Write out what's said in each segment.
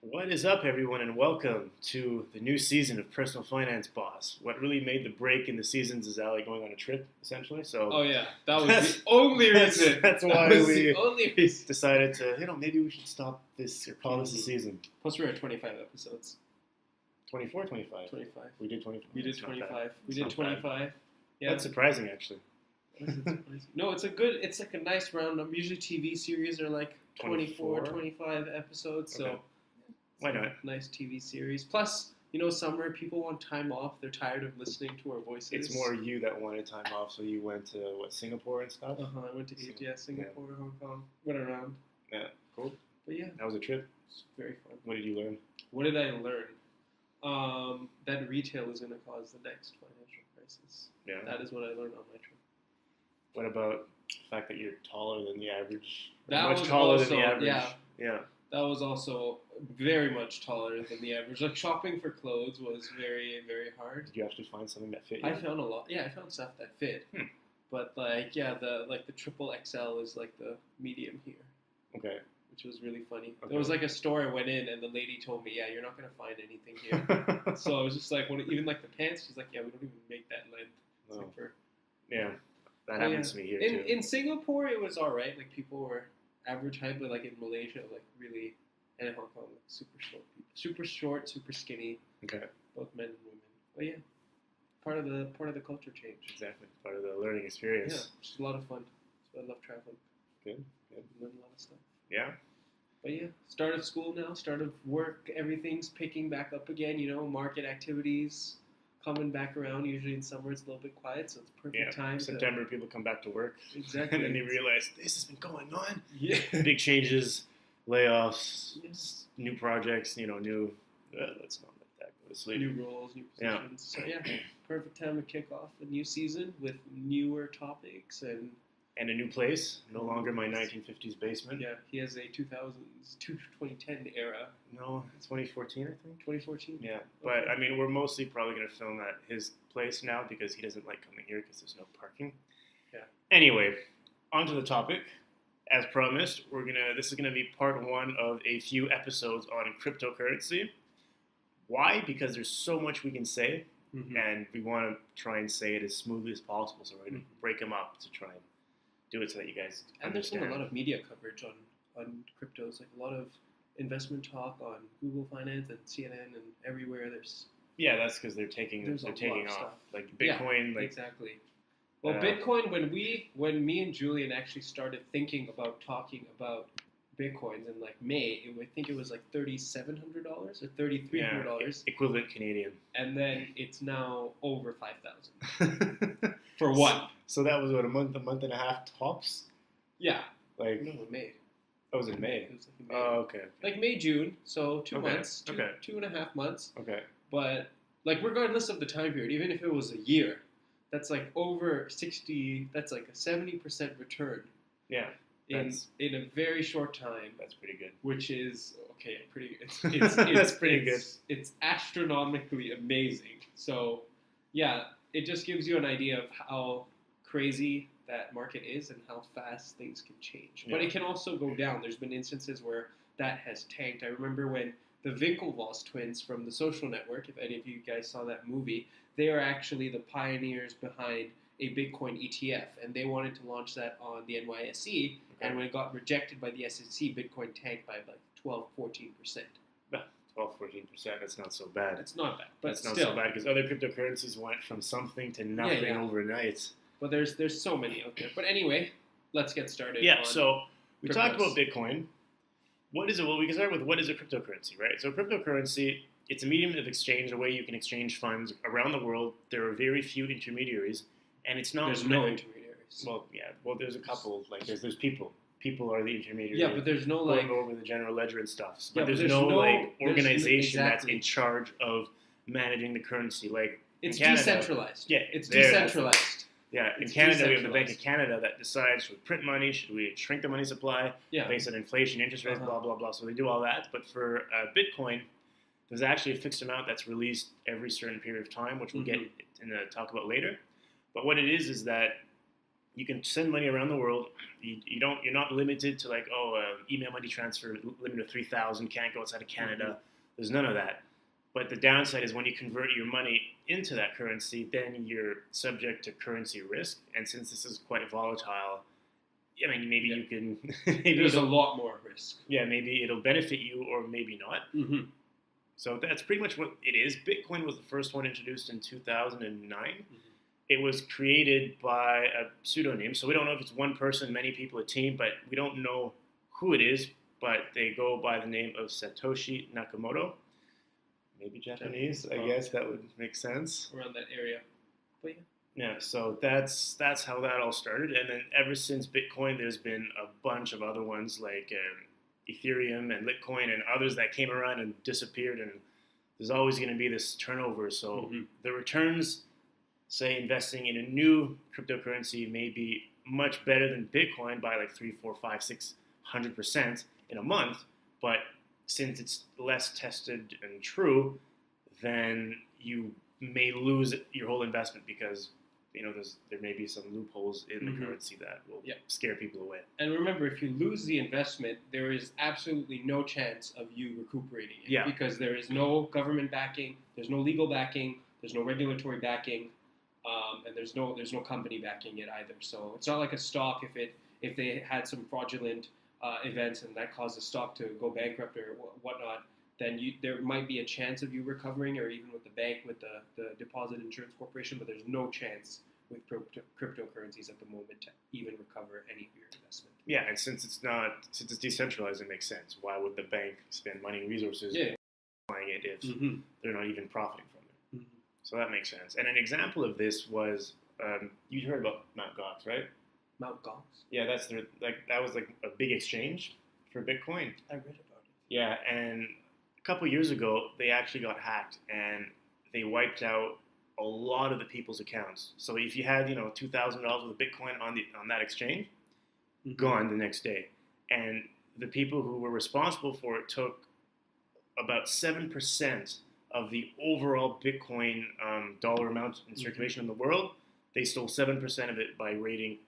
What is up, everyone, and welcome to the new season of Personal Finance Boss. What really made the break in the seasons is Ali going on a trip, essentially. So Oh yeah, that was the only reason. that's why that was we the only reason. decided to, maybe we should stop this or call this a season. Plus, we're at 25 episodes. 24, 25? 25. We did 25. We did That's not 25. bad. We That's did not 25. bad. Yeah. That's surprising, actually. No, it's like a nice round number. Usually TV series are like 24, 25 episodes. So Okay. Why not? Nice TV series. Plus, summer, people want time off. They're tired of listening to our voices. It's more you that wanted time off, so you went to, Singapore and stuff? I went to Singapore, Hong Kong. Went around. Yeah, cool. But yeah. That was a trip? It's very fun. What did you learn? What did I learn? That retail is going to cause the next financial crisis. Yeah. That is what I learned on my trip. What about the fact that you're taller than the average? That much was taller also, than the average. yeah. That was also very much taller than the average. Like, shopping for clothes was very, very hard. Did you actually find something that fit you? I found a lot. Yeah, I found stuff that fit. But the triple XL is like the medium here. Okay. Which was really funny. Okay. There was like a store I went in, and the lady told me, "Yeah, you're not gonna find anything here." So I was just like, even like the pants, she's like, "Yeah, we don't even make that length." Oh. Like for, Yeah, that happens to me here too. In Singapore, it was all right. Like, people were average height, but like in Malaysia, like really, and in Hong Kong, like super short, super skinny. Okay. Both men and women. But yeah, part of the culture change. Exactly, part of the learning experience. Yeah, which is a lot of fun. So I love traveling. Good. Learn a lot of stuff. Yeah. But yeah, start of school now, start of work, everything's picking back up again, market activities coming back around. Usually in summer it's a little bit quiet, so it's perfect time. September, people come back to work. Exactly. And then they realize, this has been going on. Yeah. Big changes, layoffs, new projects, new, let's not let that go to sleep. New roles, new positions. So yeah, perfect time to kick off a new season with newer topics and a new place, no longer my 1950s basement. Yeah, he has a 2010 era. No, it's 2014, I think. 2014? Yeah, but I mean, we're mostly probably going to film at his place now because he doesn't like coming here because there's no parking. Yeah. Anyway, on to the topic. As promised, this is gonna be part one of a few episodes on cryptocurrency. Why? Because there's so much we can say, and we want to try and say it as smoothly as possible. So we're going to break them up to try and do it so that you guys understand. And there's been a lot of media coverage on cryptos, like a lot of investment talk on Google Finance and CNN and everywhere. Yeah, that's because they're taking off. Stuff. Like Bitcoin. Yeah, exactly. Well, Bitcoin, when me and Julian actually started thinking about talking about Bitcoins in like May, I think it was like $3,700 or $3,300. Equivalent Canadian. And then it's now over 5,000. For what? So that was, a month and a half tops? Yeah. Like, no, in May. That was in May. It was like in May. Oh, okay. Like May, June, so 2 months. 2.5 months. Okay. But, like, regardless of the time period, even if it was a year, that's like over 60, that's like a 70% return. Yeah. In a very short time. That's pretty good. Which is, pretty good. That's pretty good. It's astronomically amazing. So, yeah, it just gives you an idea of how crazy that market is and how fast things can change. Yeah. But it can also go down. There's been instances where that has tanked. I remember when the Winklevoss twins from The Social Network, if any of you guys saw that movie, they are actually the pioneers behind a Bitcoin ETF, and they wanted to launch that on the NYSE, and when it got rejected by the SEC, Bitcoin tanked by like 12-14%. 12-14%, that's not so bad. It's not bad, but it's not still. so bad because other cryptocurrencies went from something to nothing overnight. But there's so many out there. But anyway, let's get started. Yeah, so we cryptos. Talked about Bitcoin. What is it? Well, we can start with what is a cryptocurrency, right? So cryptocurrency, it's a medium of exchange, a way you can exchange funds around the world. There are very few intermediaries, and it's not... There's no intermediaries. Well, yeah. Well, there's a couple. Like, there's people. People are the intermediary. Yeah, but there's no, going over the general ledger and stuff. But yeah, there's no organization that's in charge of managing the currency. Like, it's Canada, decentralized. Yeah, it's decentralized. Yeah, in Canada, we have the Bank of Canada that decides, should we print money, should we shrink the money supply, based on inflation, interest rates, blah, blah, blah. So they do all that. But for Bitcoin, there's actually a fixed amount that's released every certain period of time, which we'll get talk about later. But what it is that you can send money around the world. You're not limited to like, email money transfer limited to 3,000, can't go outside of Canada. Mm-hmm. There's none of that. But the downside is when you convert your money into that currency, then you're subject to currency risk. And since this is quite volatile, I mean, maybe you can. There's a lot more risk. Yeah, maybe it'll benefit you or maybe not. Mm-hmm. So that's pretty much what it is. Bitcoin was the first one introduced in 2009. Mm-hmm. It was created by a pseudonym. So we don't know if it's one person, many people, a team, but we don't know who it is. But they go by the name of Satoshi Nakamoto. Maybe Japanese, I guess that would make sense. Around that area. But yeah, so that's how that all started. And then ever since Bitcoin, there's been a bunch of other ones like Ethereum and Litecoin and others that came around and disappeared. And there's always going to be this turnover. So the returns, say, investing in a new cryptocurrency may be much better than Bitcoin by like 3, 4, 5, 600% in a month. But since it's less tested and true, then you may lose your whole investment because there may be some loopholes in the currency that will scare people away. And remember, if you lose the investment, there is absolutely no chance of you recuperating it because there is no government backing, there's no legal backing, there's no regulatory backing, and there's no company backing it either. So it's not like a stock if they had some fraudulent events and that caused the stock to go bankrupt or whatnot, then there might be a chance of you recovering, or even with the bank, with the Deposit Insurance Corporation, but there's no chance with cryptocurrencies at the moment to even recover any of your investment. Yeah, and since it's decentralized, it makes sense. Why would the bank spend money and resources buying it if they're not even profiting from it? Mm-hmm. So that makes sense. And an example of this was, you heard about Mt. Gox, right? Mt. Gox? Yeah, that was like a big exchange for Bitcoin. I read about it. Yeah, and a couple years ago, they actually got hacked and they wiped out a lot of the people's accounts. So if you had, $2,000 worth of Bitcoin on that exchange, gone the next day. And the people who were responsible for it took about 7% of the overall Bitcoin dollar amount in circulation in the world. They stole 7% of it by raiding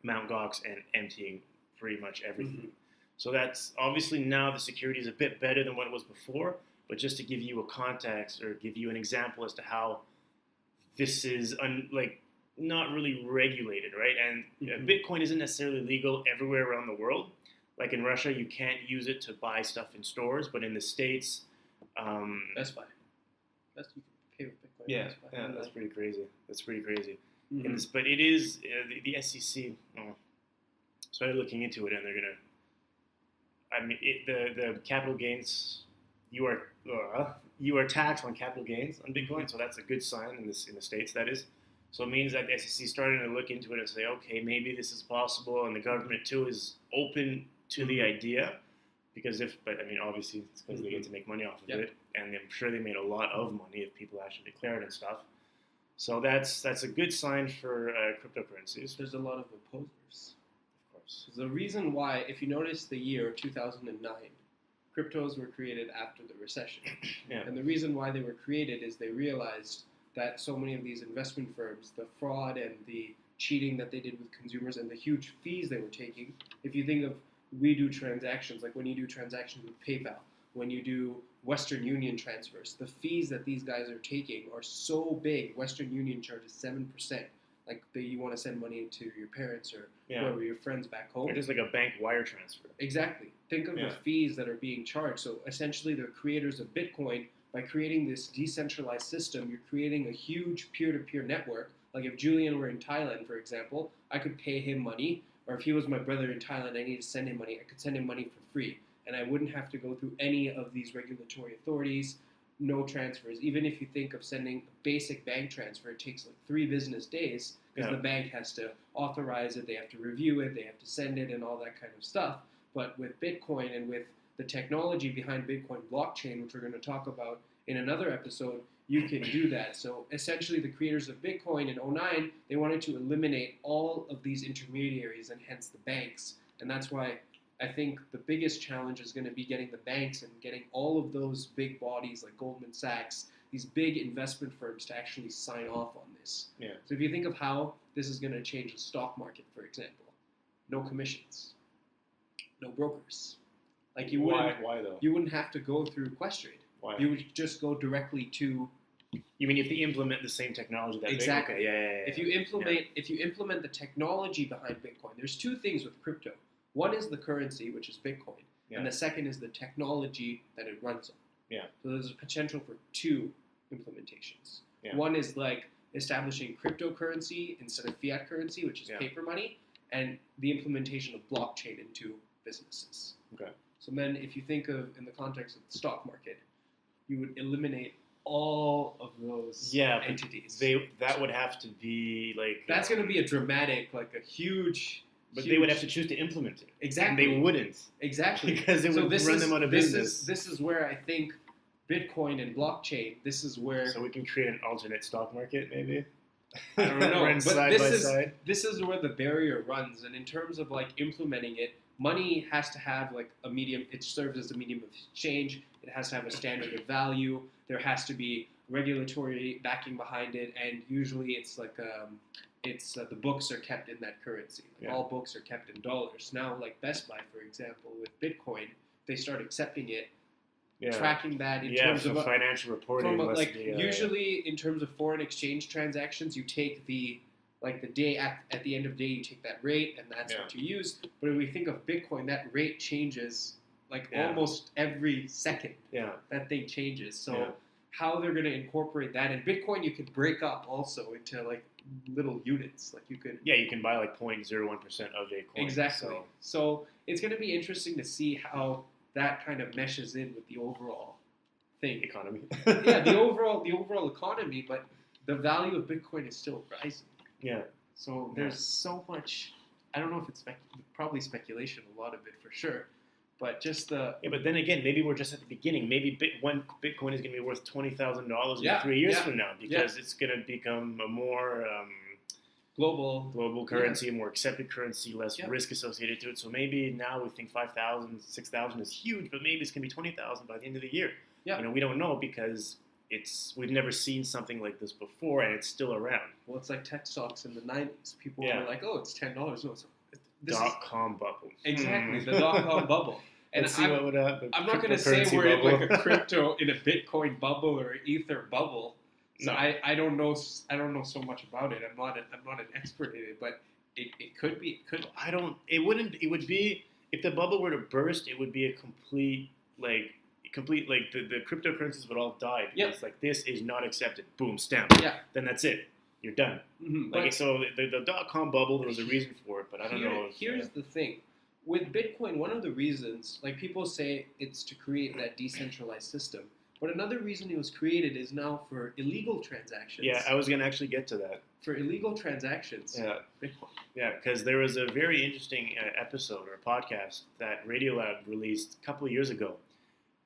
Mt. Gox and emptying pretty much everything. So that's obviously now the security is a bit better than what it was before, but just to give you a context or give you an example as to how this is not really regulated, right? And Bitcoin isn't necessarily legal everywhere around the world. Like in Russia, you can't use it to buy stuff in stores, but in the States, Best Buy. You can pay with Bitcoin. Yeah, that's pretty crazy. But it is the SEC started looking into it, and they're gonna. I mean, the capital gains, you are taxed on capital gains on Bitcoin, so that's a good sign in the States. That is, so it means that the SEC is starting to look into it and say, okay, maybe this is possible, and the government too is open to the idea, obviously it's because they get to make money off of it, and I'm sure they made a lot of money if people actually declare it and stuff. So that's a good sign for cryptocurrencies. There's a lot of opposers. The reason why, if you notice the year 2009, cryptos were created after the recession. And the reason why they were created is they realized that so many of these investment firms, the fraud and the cheating that they did with consumers and the huge fees they were taking, if you think of we do transactions, like when you do transactions with PayPal, when you do Western Union transfers, the fees that these guys are taking are so big. Western Union charges 7%. Like you want to send money to your parents or whoever, your friends back home. Or just like a bank wire transfer. Exactly. Think of the fees that are being charged. So essentially the creators of Bitcoin, by creating this decentralized system, you're creating a huge peer-to-peer network. Like if Julian were in Thailand, for example, I could pay him money. Or if he was my brother in Thailand, I need to send him money. I could send him money for free. And I wouldn't have to go through any of these regulatory authorities, no transfers. Even if you think of sending a basic bank transfer, it takes like 3 business days because the bank has to authorize it, they have to review it, they have to send it and all that kind of stuff. But with Bitcoin and with the technology behind Bitcoin blockchain, which we're going to talk about in another episode, you can do that. So essentially the creators of Bitcoin in 2009, they wanted to eliminate all of these intermediaries and hence the banks. And that's why I think the biggest challenge is going to be getting the banks and getting all of those big bodies like Goldman Sachs, these big investment firms to actually sign off on this. Yeah. So if you think of how this is going to change the stock market, for example. No commissions, no brokers. Like you wouldn't. Why though? You wouldn't have to go through Questrade. Why? You would just go directly to. You mean if they implement the same technology that exactly? Okay. Yeah. If you implement the technology behind Bitcoin, there's two things with crypto. One is the currency, which is Bitcoin, and the second is the technology that it runs on. Yeah. So there's a potential for two implementations. Yeah. One is like establishing cryptocurrency instead of fiat currency, which is paper money, and the implementation of blockchain into businesses. Okay. So then, if you think of in the context of the stock market, you would eliminate all of those entities. That would have to be like that's going to be a dramatic, like a huge. But they would have to choose to implement it. Exactly. And they wouldn't. Exactly. Because it would run them out of business. This is where I think Bitcoin and blockchain. This is where. So we can create an alternate stock market, maybe. I don't know. Run but side by side. This is where the barrier runs, and in terms of like implementing it, money has to have like a medium. It serves as a medium of exchange. It has to have a standard of value. There has to be regulatory backing behind it, and usually it's like the books are kept in that currency. Like all books are kept in dollars. Now, like Best Buy, for example, with Bitcoin, they start accepting it, tracking that in terms of financial reporting. Usually, in terms of foreign exchange transactions, you take the day at the end of the day, you take that rate, and that's what you use. But if we think of Bitcoin, that rate changes almost every second. Yeah. That thing changes. So how they're going to incorporate that, and Bitcoin you could break up also into like little units. Like you can buy like 0.01% of a coin. Exactly. So it's going to be interesting to see how that kind of meshes in with the overall thing. Economy. The overall economy, but the value of Bitcoin is still rising. Yeah. So there's so much. I don't know if it's probably speculation, a lot of it for sure. But just the but then again, maybe we're just at the beginning. Maybe one Bitcoin is going to be worth $20,000 in 3 years from now because it's going to become a more global currency, a more accepted currency, less risk associated to it. So maybe now we think 5,000, 6,000 is huge, but maybe it's going to be 20,000 by the end of the year. Yeah. We don't know because we've never seen something like this before, and it's still around. Well, it's like tech stocks in the 90s. People were like, "Oh, it's $10." No, it's dot-com bubble. Exactly, the dot-com bubble. And I'm not going to say we're in like a crypto, in a Bitcoin bubble or an Ether bubble. So I don't know so much about it. I'm not an expert in it, but it could be. It would be if the bubble were to burst. It would be a complete the cryptocurrencies would all die. It's like this is not accepted. Boom, stamp. Yeah. Then that's it. You're done. Mm-hmm. So the dot-com bubble, there was a reason for it, but I don't know. Here's the thing. With Bitcoin, one of the reasons, like people say it's to create that decentralized system, but another reason it was created is now for illegal transactions. Yeah, I was going to actually get to that. For illegal transactions, Bitcoin. Yeah, because there was a very interesting episode or podcast that Radiolab released a couple of years ago,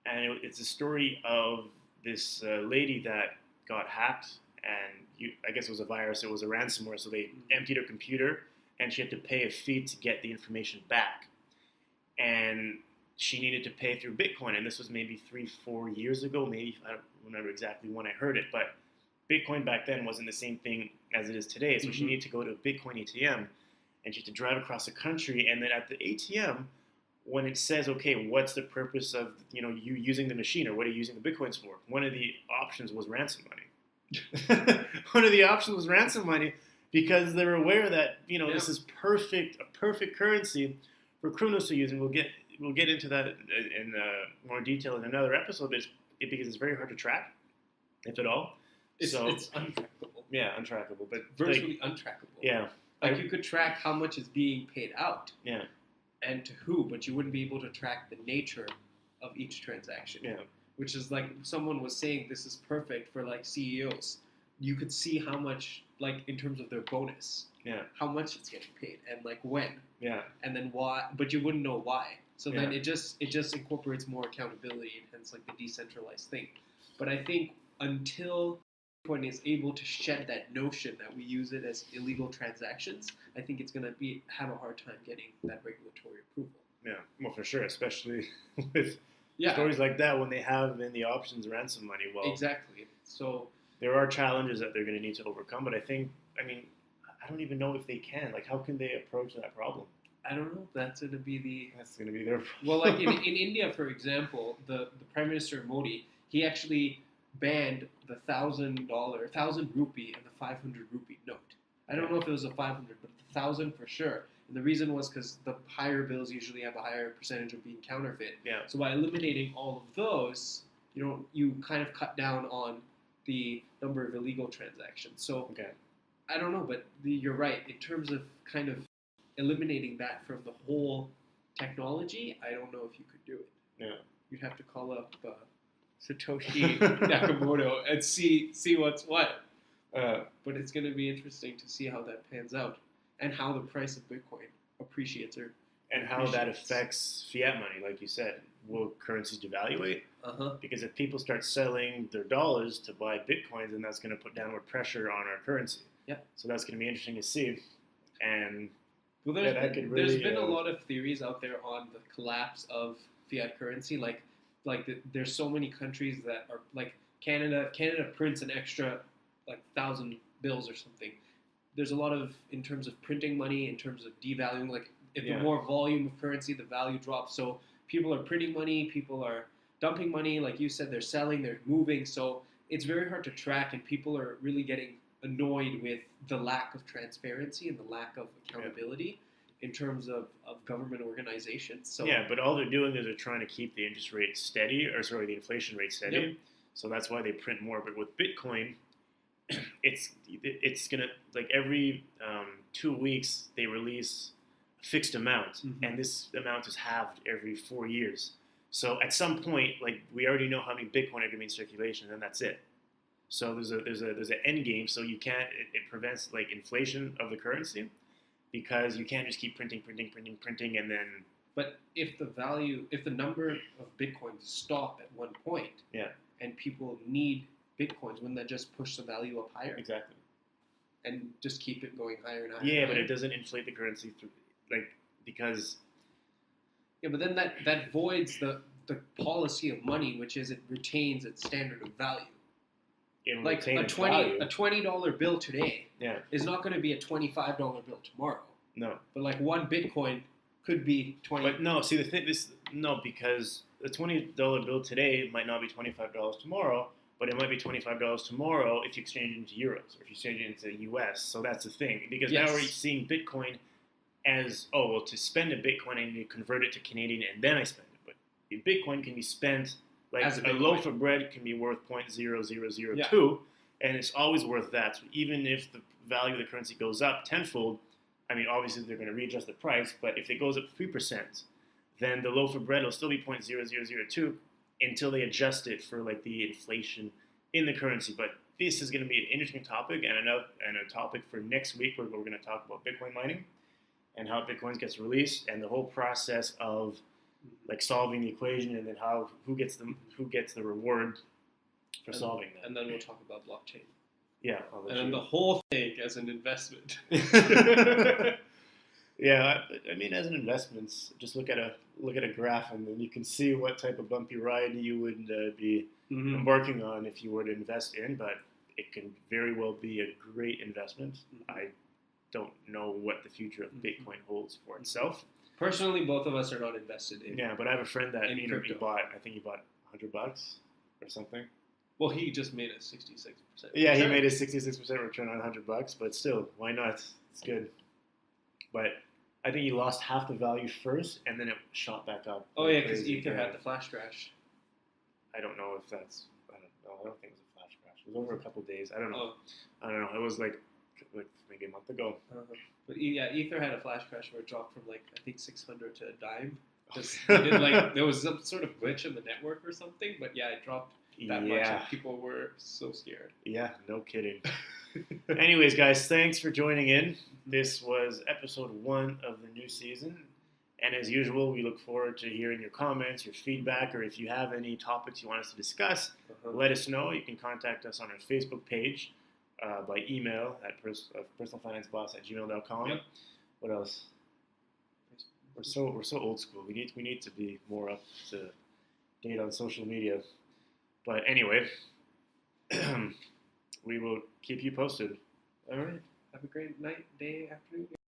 and it's a story of this lady that got hacked, and I guess it was a virus, it was a ransomware, so they emptied her computer, and she had to pay a fee to get the information back. And she needed to pay through Bitcoin, and this was maybe 3-4 years ago, maybe, I don't remember exactly when I heard it, but Bitcoin back then wasn't the same thing as it is today, so she needed to go to a Bitcoin ATM, and she had to drive across the country, and then at the ATM, when it says, okay, what's the purpose of you using the machine, or what are you using the Bitcoins for? One of the options was ransom money. One of the options was ransom money, because they're aware that this is a perfect currency for criminals to use, and we'll get into that in more detail in another episode. But because it's very hard to track, if at all. It's untrackable. Yeah, untrackable, but virtually untrackable. Yeah, you could track how much is being paid out. Yeah, and to who, but you wouldn't be able to track the nature of each transaction. Yeah, which is like someone was saying, this is perfect for like CEOs. You could see how much, like in terms of their bonus, how much it's getting paid, and like when, and then why, but you wouldn't know why. So then it just incorporates more accountability, and hence like the decentralized thing. But I think until Bitcoin is able to shed that notion that we use it as illegal transactions, I think it's going to have a hard time getting that regulatory approval. Yeah, well, for sure, especially with stories like that when they have in the options ransom money. Well, exactly. So there are challenges that they're going to need to overcome, but I I don't even know if they can. Like, how can they approach that problem? I don't know. That's going to be the... That's going to be their problem. Well, like in India, for example, the Prime Minister Modi, he actually banned the $1,000, 1,000 rupee and the 500 rupee note. I don't know if it was a 500, but the 1,000 for sure. And the reason was because the higher bills usually have a higher percentage of being counterfeit. Yeah. So by eliminating all of those, you kind of cut down on the number of illegal transactions. So Okay. I don't know, but you're right. In terms of kind of eliminating that from the whole technology, I don't know if you could do it. Yeah. You'd have to call up Satoshi Nakamoto and see what's what. But it's going to be interesting to see how that pans out and how the price of Bitcoin appreciates and how that affects fiat money, like you said. Will currencies devaluate? Because if people start selling their dollars to buy Bitcoins, then that's going to put downward pressure on our currency. Yeah. So that's going to be interesting to see. And well, there's been a lot of theories out there on the collapse of fiat currency. There's so many countries that are like Canada. Canada prints an extra 1,000 bills or something. There's a lot of, in terms of printing money, in terms of devaluing. Like if the more volume of currency, the value drops. So people are printing money. People are dumping money. Like you said, they're selling. They're moving. So it's very hard to track, and people are really getting annoyed with the lack of transparency and the lack of accountability in terms of government organizations. So yeah, but all they're doing is they're trying to keep the interest rate steady, the inflation rate steady. Yep. So that's why they print more. But with Bitcoin, it's gonna, like, every 2 weeks they release a fixed amount, and this amount is halved every 4 years. So at some point, like, we already know how many Bitcoin are gonna be in circulation, and that's it. So there's an end game. So you can't. It prevents like inflation of the currency, because you can't just keep printing, and then. But if the number of Bitcoins stop at one point, and people need Bitcoins, wouldn't that just push the value up higher? Exactly. And just keep it going higher and higher. Yeah, but it doesn't inflate the currency because. Yeah, but then that voids the policy of money, which is it retains its standard of value. Like a $20 bill today is not going to be a $25 bill tomorrow. No. But like one Bitcoin could be 20. But no, see because the $20 bill today might not be $25 tomorrow, but it might be $25 tomorrow if you exchange it into euros or if you exchange it into US. So that's the thing, because now we're seeing Bitcoin as, to spend a Bitcoin I need to convert it to Canadian and then I spend it. But Bitcoin can be spent. Like a loaf of bread can be worth 0.0002, and it's always worth that. So even if the value of the currency goes up tenfold, I mean, obviously they're going to readjust the price, but if it goes up 3%, then the loaf of bread will still be 0.0002 until they adjust it for like the inflation in the currency. But this is going to be an interesting topic and a topic for next week, where we're going to talk about Bitcoin mining and how Bitcoin gets released and the whole process of like solving the equation, and then who gets the reward for solving that. And then we'll talk about blockchain. Yeah. And then the whole thing as an investment. Yeah, I mean, as an investment, just look at a graph, and then you can see what type of bumpy ride you would be embarking on if you were to invest in. But it can very well be a great investment. I don't know what the future of Bitcoin holds for itself. Personally, both of us are not invested in. Yeah, but I have a friend that he bought. I think he bought $100 or something. Well, he just made a 66%. Yeah, he made a 66% return on $100, but still, why not? It's good. But I think he lost half the value first, and then it shot back up. Oh yeah, because Ether had the flash crash. I don't know if that's. I don't think it was a flash crash. It was over a couple of days. I don't know. It was like maybe a month ago. But yeah, Ether had a flash crash where it dropped from I think 600 to a dime. Just there was some sort of glitch in the network or something. But yeah, it dropped that much, and people were so scared. Yeah, no kidding. Anyways, guys, thanks for joining in. This was episode 1 of the new season. And as usual, we look forward to hearing your comments, your feedback, or if you have any topics you want us to discuss, let us know. You can contact us on our Facebook page, by email at personalfinanceboss@gmail.com. Yep. What else? We're so old school. We need to be more up to date on social media. But anyway, we will keep you posted. All right. Have a great night, day, afternoon.